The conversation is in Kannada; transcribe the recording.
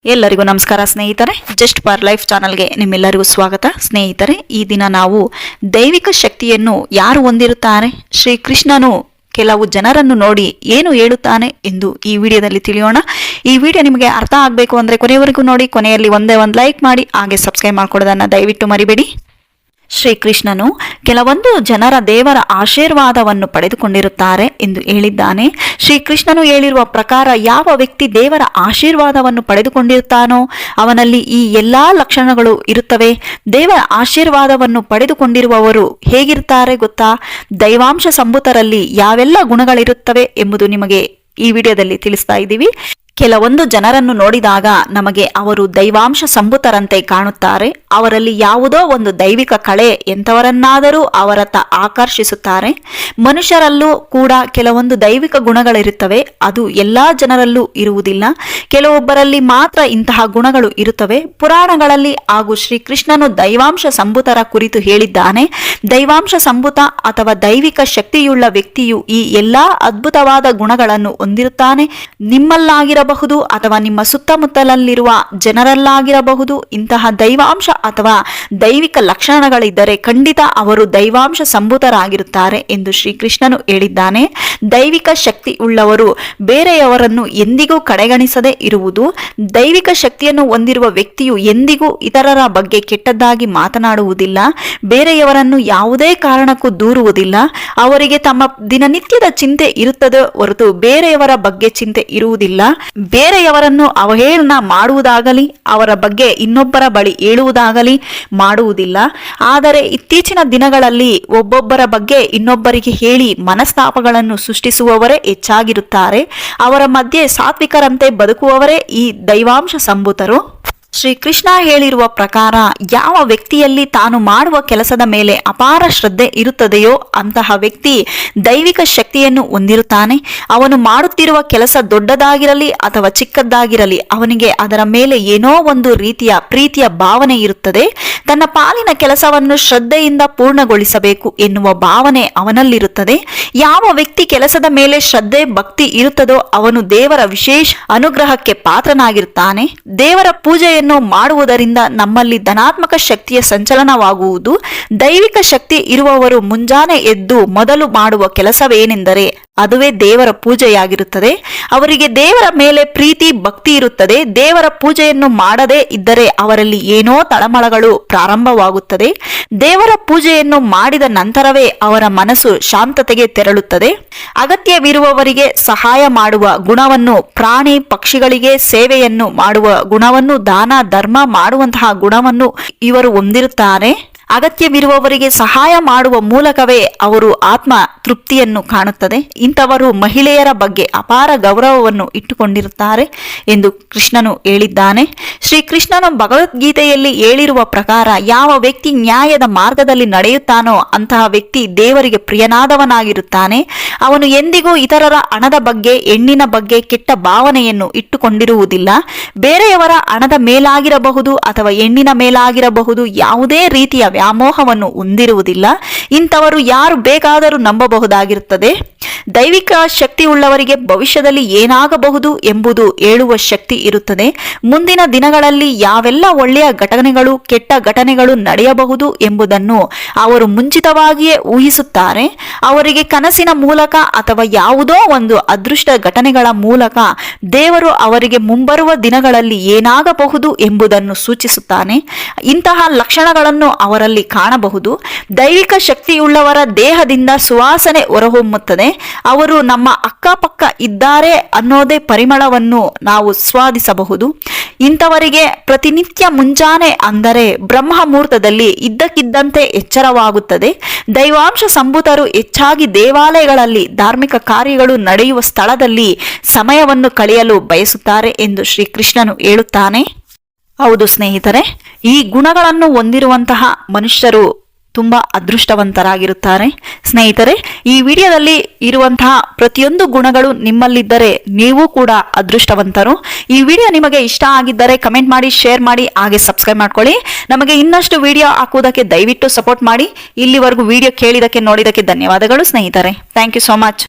ಎಲ್ಲರಿಗೂ ನಮಸ್ಕಾರ ಸ್ನೇಹಿತರೆ. ಜಸ್ಟ್ ಫಾರ್ ಲೈಫ್ ಚಾನಲ್ಗೆ ನಿಮ್ಮೆಲ್ಲರಿಗೂ ಸ್ವಾಗತ. ಸ್ನೇಹಿತರೆ, ಈ ದಿನ ನಾವು ದೈವಿಕ ಶಕ್ತಿಯನ್ನು ಯಾರು ಹೊಂದಿರುತ್ತಾರೆ, ಶ್ರೀಕೃಷ್ಣನು ಕೆಲವು ಜನರನ್ನು ನೋಡಿ ಏನು ಹೇಳುತ್ತಾನೆ ಎಂದು ಈ ವಿಡಿಯೋದಲ್ಲಿ ತಿಳಿಯೋಣ. ಈ ವಿಡಿಯೋ ನಿಮಗೆ ಅರ್ಥ ಆಗಬೇಕು ಅಂದರೆ ಕೊನೆಯವರೆಗೂ ನೋಡಿ. ಕೊನೆಯಲ್ಲಿ ಒಂದೇ ಒಂದು ಲೈಕ್ ಮಾಡಿ, ಹಾಗೆ ಸಬ್ಸ್ಕ್ರೈಬ್ ಮಾಡ್ಕೊಳ್ಳೋದನ್ನು ದಯವಿಟ್ಟು ಮರಿಬೇಡಿ. ಶ್ರೀಕೃಷ್ಣನು ಕೆಲವೊಂದು ಜನರ ದೇವರ ಆಶೀರ್ವಾದವನ್ನು ಪಡೆದುಕೊಂಡಿರುತ್ತಾರೆ ಎಂದು ಹೇಳಿದ್ದಾನೆ. ಶ್ರೀಕೃಷ್ಣನು ಹೇಳಿರುವ ಪ್ರಕಾರ ಯಾವ ವ್ಯಕ್ತಿ ದೇವರ ಆಶೀರ್ವಾದವನ್ನು ಪಡೆದುಕೊಂಡಿರುತ್ತಾನೋ ಅವನಲ್ಲಿ ಈ ಎಲ್ಲಾ ಲಕ್ಷಣಗಳು ಇರುತ್ತವೆ. ದೇವರ ಆಶೀರ್ವಾದವನ್ನು ಪಡೆದುಕೊಂಡಿರುವವರು ಹೇಗಿರ್ತಾರೆ ಗೊತ್ತಾ? ದೈವಾಂಶ ಸಂಭೂತರಲ್ಲಿ ಯಾವೆಲ್ಲ ಗುಣಗಳಿರುತ್ತವೆ ಎಂಬುದು ನಿಮಗೆ ಈ ವಿಡಿಯೋದಲ್ಲಿ ತಿಳಿಸ್ತಾ ಇದ್ದೀವಿ. ಕೆಲವೊಂದು ಜನರನ್ನು ನೋಡಿದಾಗ ನಮಗೆ ಅವರು ದೈವಾಂಶ ಸಂಭೂತರಂತೆ ಕಾಣುತ್ತಾರೆ. ಅವರಲ್ಲಿ ಯಾವುದೋ ಒಂದು ದೈವಿಕ ಕಳೆ ಎಂಥವರನ್ನಾದರೂ ಅವರತ್ತ ಆಕರ್ಷಿಸುತ್ತಾರೆ. ಮನುಷ್ಯರಲ್ಲೂ ಕೂಡ ಕೆಲವೊಂದು ದೈವಿಕ ಗುಣಗಳಿರುತ್ತವೆ. ಅದು ಎಲ್ಲಾ ಜನರಲ್ಲೂ ಇರುವುದಿಲ್ಲ. ಕೆಲವೊಬ್ಬರಲ್ಲಿ ಮಾತ್ರ ಇಂತಹ ಗುಣಗಳು ಇರುತ್ತವೆ. ಪುರಾಣಗಳಲ್ಲಿ ಹಾಗೂ ಶ್ರೀಕೃಷ್ಣನು ದೈವಾಂಶ ಸಂಭೂತರ ಕುರಿತು ಹೇಳಿದ್ದಾನೆ. ದೈವಾಂಶ ಸಂಭೂತ ಅಥವಾ ದೈವಿಕ ಶಕ್ತಿಯುಳ್ಳ ವ್ಯಕ್ತಿಯು ಈ ಎಲ್ಲಾ ಅದ್ಭುತವಾದ ಗುಣಗಳನ್ನು ಹೊಂದಿರುತ್ತಾನೆ. ನಿಮ್ಮಲ್ಲಾಗಿರಬಹುದು ಅಥವಾ ನಿಮ್ಮ ಸುತ್ತಮುತ್ತಲಲ್ಲಿರುವ ಜನರಲ್ಲಾಗಿರಬಹುದು. ಇಂತಹ ದೈವಾಂಶ ಅಥವಾ ದೈವಿಕ ಲಕ್ಷಣಗಳಿದ್ದರೆ ಖಂಡಿತ ಅವರು ದೈವಾಂಶ ಸಂಭೂತರಾಗಿರುತ್ತಾರೆ ಎಂದು ಶ್ರೀಕೃಷ್ಣನು ಹೇಳಿದ್ದಾನೆ. ದೈವಿಕ ಶಕ್ತಿ ಉಳ್ಳವರು ಬೇರೆಯವರನ್ನು ಎಂದಿಗೂ ಕಡೆಗಣಿಸದೇ ಇರುವುದು. ದೈವಿಕ ಶಕ್ತಿಯನ್ನು ಹೊಂದಿರುವ ವ್ಯಕ್ತಿಯು ಎಂದಿಗೂ ಇತರರ ಬಗ್ಗೆ ಕೆಟ್ಟದ್ದಾಗಿ ಮಾತನಾಡುವುದಿಲ್ಲ. ಬೇರೆಯವರನ್ನು ಯಾವುದೇ ಕಾರಣಕ್ಕೂ ದೂರುವುದಿಲ್ಲ. ಅವರಿಗೆ ತಮ್ಮ ದಿನನಿತ್ಯದ ಚಿಂತೆ ಇರುತ್ತದೆ ಹೊರತು ಬೇರೆಯವರ ಬಗ್ಗೆ ಚಿಂತೆ ಇರುವುದಿಲ್ಲ. ಬೇರೆಯವರನ್ನು ಅವಹೇಳನ ಮಾಡುವುದಾಗಲಿ ಅವರ ಬಗ್ಗೆ ಇನ್ನೊಬ್ಬರ ಬಳಿ ಹೇಳುವುದಾಗಲಿ ಮಾಡುವುದಿಲ್ಲ. ಆದರೆ ಇತ್ತೀಚಿನ ದಿನಗಳಲ್ಲಿ ಒಬ್ಬೊಬ್ಬರ ಬಗ್ಗೆ ಇನ್ನೊಬ್ಬರಿಗೆ ಹೇಳಿ ಮನಸ್ತಾಪಗಳನ್ನು ಸೃಷ್ಟಿಸುವವರೇ ಹೆಚ್ಚಾಗಿರುತ್ತಾರೆ. ಅವರ ಮಧ್ಯೆ ಸಾತ್ವಿಕರಂತೆ ಬದುಕುವವರೇ ಈ ದೈವಾಂಶ ಸಂಭೂತರು. ಶ್ರೀಕೃಷ್ಣ ಹೇಳಿರುವ ಪ್ರಕಾರ ಯಾವ ವ್ಯಕ್ತಿಯಲ್ಲಿ ತಾನು ಮಾಡುವ ಕೆಲಸದ ಮೇಲೆ ಅಪಾರ ಶ್ರದ್ಧೆ ಇರುತ್ತದೆಯೋ ಅಂತಹ ವ್ಯಕ್ತಿ ದೈವಿಕ ಶಕ್ತಿಯನ್ನು ಹೊಂದಿರುತ್ತಾನೆ. ಅವನು ಮಾಡುತ್ತಿರುವ ಕೆಲಸ ದೊಡ್ಡದಾಗಿರಲಿ ಅಥವಾ ಚಿಕ್ಕದ್ದಾಗಿರಲಿ ಅವನಿಗೆ ಅದರ ಮೇಲೆ ಏನೋ ಒಂದು ರೀತಿಯ ಪ್ರೀತಿಯ ಭಾವನೆ ಇರುತ್ತದೆ. ತನ್ನ ಪಾಲಿನ ಕೆಲಸವನ್ನು ಶ್ರದ್ಧೆಯಿಂದ ಪೂರ್ಣಗೊಳಿಸಬೇಕು ಎನ್ನುವ ಭಾವನೆ ಅವನಲ್ಲಿರುತ್ತದೆ. ಯಾವ ವ್ಯಕ್ತಿ ಕೆಲಸದ ಮೇಲೆ ಶ್ರದ್ಧೆ ಭಕ್ತಿ ಇರುತ್ತದೋ ಅವನು ದೇವರ ವಿಶೇಷ ಅನುಗ್ರಹಕ್ಕೆ ಪಾತ್ರನಾಗಿರುತ್ತಾನೆ. ದೇವರ ಪೂಜೆಯನ್ನು ಮಾಡುವುದರಿಂದ ನಮ್ಮಲ್ಲಿ ಧನಾತ್ಮಕ ಶಕ್ತಿಯ ಸಂಚಲನವಾಗುವುದು. ದೈವಿಕ ಶಕ್ತಿ ಇರುವವರು ಮುಂಜಾನೆ ಎದ್ದು ಮೊದಲು ಮಾಡುವ ಕೆಲಸವೇನೆಂದರೆ ಅದುವೇ ದೇವರ ಪೂಜೆಯಾಗಿರುತ್ತದೆ. ಅವರಿಗೆ ದೇವರ ಮೇಲೆ ಪ್ರೀತಿ ಭಕ್ತಿ ಇರುತ್ತದೆ. ದೇವರ ಪೂಜೆಯನ್ನು ಮಾಡದೇ ಇದ್ದರೆ ಅವರಲ್ಲಿ ಏನೋ ತಳಮಳಗಳು ಪ್ರಾರಂಭವಾಗುತ್ತದೆ. ದೇವರ ಪೂಜೆಯನ್ನು ಮಾಡಿದ ನಂತರವೇ ಅವರ ಮನಸ್ಸು ಶಾಂತತೆಗೆ ತೆರಳುತ್ತದೆ. ಅಗತ್ಯವಿರುವವರಿಗೆ ಸಹಾಯ ಮಾಡುವ ಗುಣವನ್ನು, ಪ್ರಾಣಿ ಪಕ್ಷಿಗಳಿಗೆ ಸೇವೆಯನ್ನು ಮಾಡುವ ಗುಣವನ್ನು, ದಾನ ಧರ್ಮ ಮಾಡುವಂತಹ ಗುಣವನ್ನು ಇವರು ಹೊಂದಿರುತ್ತಾರೆ. ಅಗತ್ಯವಿರುವವರಿಗೆ ಸಹಾಯ ಮಾಡುವ ಮೂಲಕವೇ ಅವರು ಆತ್ಮ ತೃಪ್ತಿಯನ್ನು ಕಾಣುತ್ತದೆ. ಇಂಥವರು ಮಹಿಳೆಯರ ಬಗ್ಗೆ ಅಪಾರ ಗೌರವವನ್ನು ಇಟ್ಟುಕೊಂಡಿರುತ್ತಾರೆ ಎಂದು ಕೃಷ್ಣನು ಹೇಳಿದ್ದಾನೆ. ಶ್ರೀಕೃಷ್ಣನು ಭಗವದ್ಗೀತೆಯಲ್ಲಿ ಹೇಳಿರುವ ಪ್ರಕಾರ ಯಾವ ವ್ಯಕ್ತಿ ನ್ಯಾಯದ ಮಾರ್ಗದಲ್ಲಿ ನಡೆಯುತ್ತಾನೋ ಅಂತಹ ವ್ಯಕ್ತಿ ದೇವರಿಗೆ ಪ್ರಿಯನಾದವನಾಗಿರುತ್ತಾನೆ. ಅವನು ಎಂದಿಗೂ ಇತರರ ಹಣದ ಬಗ್ಗೆ, ಹೆಣ್ಣಿನ ಬಗ್ಗೆ ಕೆಟ್ಟ ಭಾವನೆಯನ್ನು ಇಟ್ಟುಕೊಂಡಿರುವುದಿಲ್ಲ. ಬೇರೆಯವರ ಹಣದ ಮೇಲಾಗಿರಬಹುದು ಅಥವಾ ಹೆಣ್ಣಿನ ಮೇಲಾಗಿರಬಹುದು ಯಾವುದೇ ರೀತಿಯ ವ್ಯಾಮೋಹವನ್ನು ಹೊಂದಿರುವುದಿಲ್ಲ. ಇಂಥವರು ಯಾರು ಬೇಕಾದರೂ ನಂಬಬಹುದಾಗಿರುತ್ತದೆ. ದೈವಿಕ ಶಕ್ತಿ ಉಳ್ಳವರಿಗೆ ಭವಿಷ್ಯದಲ್ಲಿ ಏನಾಗಬಹುದು ಎಂಬುದು ಹೇಳುವ ಶಕ್ತಿ ಇರುತ್ತದೆ. ಮುಂದಿನ ದಿನಗಳಲ್ಲಿ ಯಾವೆಲ್ಲ ಒಳ್ಳೆಯ ಘಟನೆಗಳು ಕೆಟ್ಟ ಘಟನೆಗಳು ನಡೆಯಬಹುದು ಎಂಬುದನ್ನು ಅವರು ಮುಂಚಿತವಾಗಿಯೇ ಊಹಿಸುತ್ತಾರೆ. ಅವರಿಗೆ ಕನಸಿನ ಮೂಲಕ ಅಥವಾ ಯಾವುದೋ ಒಂದು ಅದೃಷ್ಟ ಘಟನೆಗಳ ಮೂಲಕ ದೇವರು ಅವರಿಗೆ ಮುಂಬರುವ ದಿನಗಳಲ್ಲಿ ಏನಾಗಬಹುದು ಎಂಬುದನ್ನು ಸೂಚಿಸುತ್ತಾನೆ. ಇಂತಹ ಲಕ್ಷಣಗಳನ್ನು ಅವರಲ್ಲಿ ಕಾಣಬಹುದು. ದೈವಿಕ ಶಕ್ತಿಯುಳ್ಳವರ ದೇಹದಿಂದ ಸುವಾಸನೆ ಹೊರಹೊಮ್ಮುತ್ತದೆ. ಅವರು ನಮ್ಮ ಅಕ್ಕಪಕ್ಕ ಇದ್ದಾರೆ ಅನ್ನೋದೇ ಪರಿಮಳವನ್ನು ನಾವು ಸ್ವಾದಿಸಬಹುದು. ಇಂಥವರಿಗೆ ಪ್ರತಿನಿತ್ಯ ಮುಂಜಾನೆ ಅಂದರೆ ಬ್ರಹ್ಮ ಮುಹೂರ್ತದಲ್ಲಿ ಇದ್ದಕ್ಕಿದ್ದಂತೆ ಎಚ್ಚರವಾಗುತ್ತದೆ. ದೈವಾಂಶ ಸಂಭೂತರು ಹೆಚ್ಚಾಗಿ ದೇವಾಲಯಗಳಲ್ಲಿ ಧಾರ್ಮಿಕ ಕಾರ್ಯಗಳು ನಡೆಯುವ ಸ್ಥಳದಲ್ಲಿ ಸಮಯವನ್ನು ಕಳೆಯಲು ಬಯಸುತ್ತಾರೆ ಎಂದು ಶ್ರೀಕೃಷ್ಣನು ಹೇಳುತ್ತಾನೆ. ಹೌದು ಸ್ನೇಹಿತರೆ, ಈ ಗುಣಗಳನ್ನು ಹೊಂದಿರುವಂತಹ ಮನುಷ್ಯರು ತುಂಬಾ ಅದೃಷ್ಟವಂತರಾಗಿರುತ್ತಾರೆ. ಸ್ನೇಹಿತರೆ, ಈ ವಿಡಿಯೋದಲ್ಲಿ ಇರುವಂತಹ ಪ್ರತಿಯೊಂದು ಗುಣಗಳು ನಿಮ್ಮಲ್ಲಿದ್ದರೆ ನೀವು ಕೂಡ ಅದೃಷ್ಟವಂತರು. ಈ ವಿಡಿಯೋ ನಿಮಗೆ ಇಷ್ಟ ಆಗಿದ್ದರೆ ಕಮೆಂಟ್ ಮಾಡಿ, ಶೇರ್ ಮಾಡಿ, ಹಾಗೆ ಸಬ್ಸ್ಕ್ರೈಬ್ ಮಾಡ್ಕೊಳ್ಳಿ. ನಮಗೆ ಇನ್ನಷ್ಟು ವಿಡಿಯೋ ಹಾಕುವುದಕ್ಕೆ ದಯವಿಟ್ಟು ಸಪೋರ್ಟ್ ಮಾಡಿ. ಇಲ್ಲಿವರೆಗೂ ವಿಡಿಯೋ ಕೇಳಿದಕ್ಕೆ ನೋಡಿದಕ್ಕೆ ಧನ್ಯವಾದಗಳು ಸ್ನೇಹಿತರೆ. Thank you so much.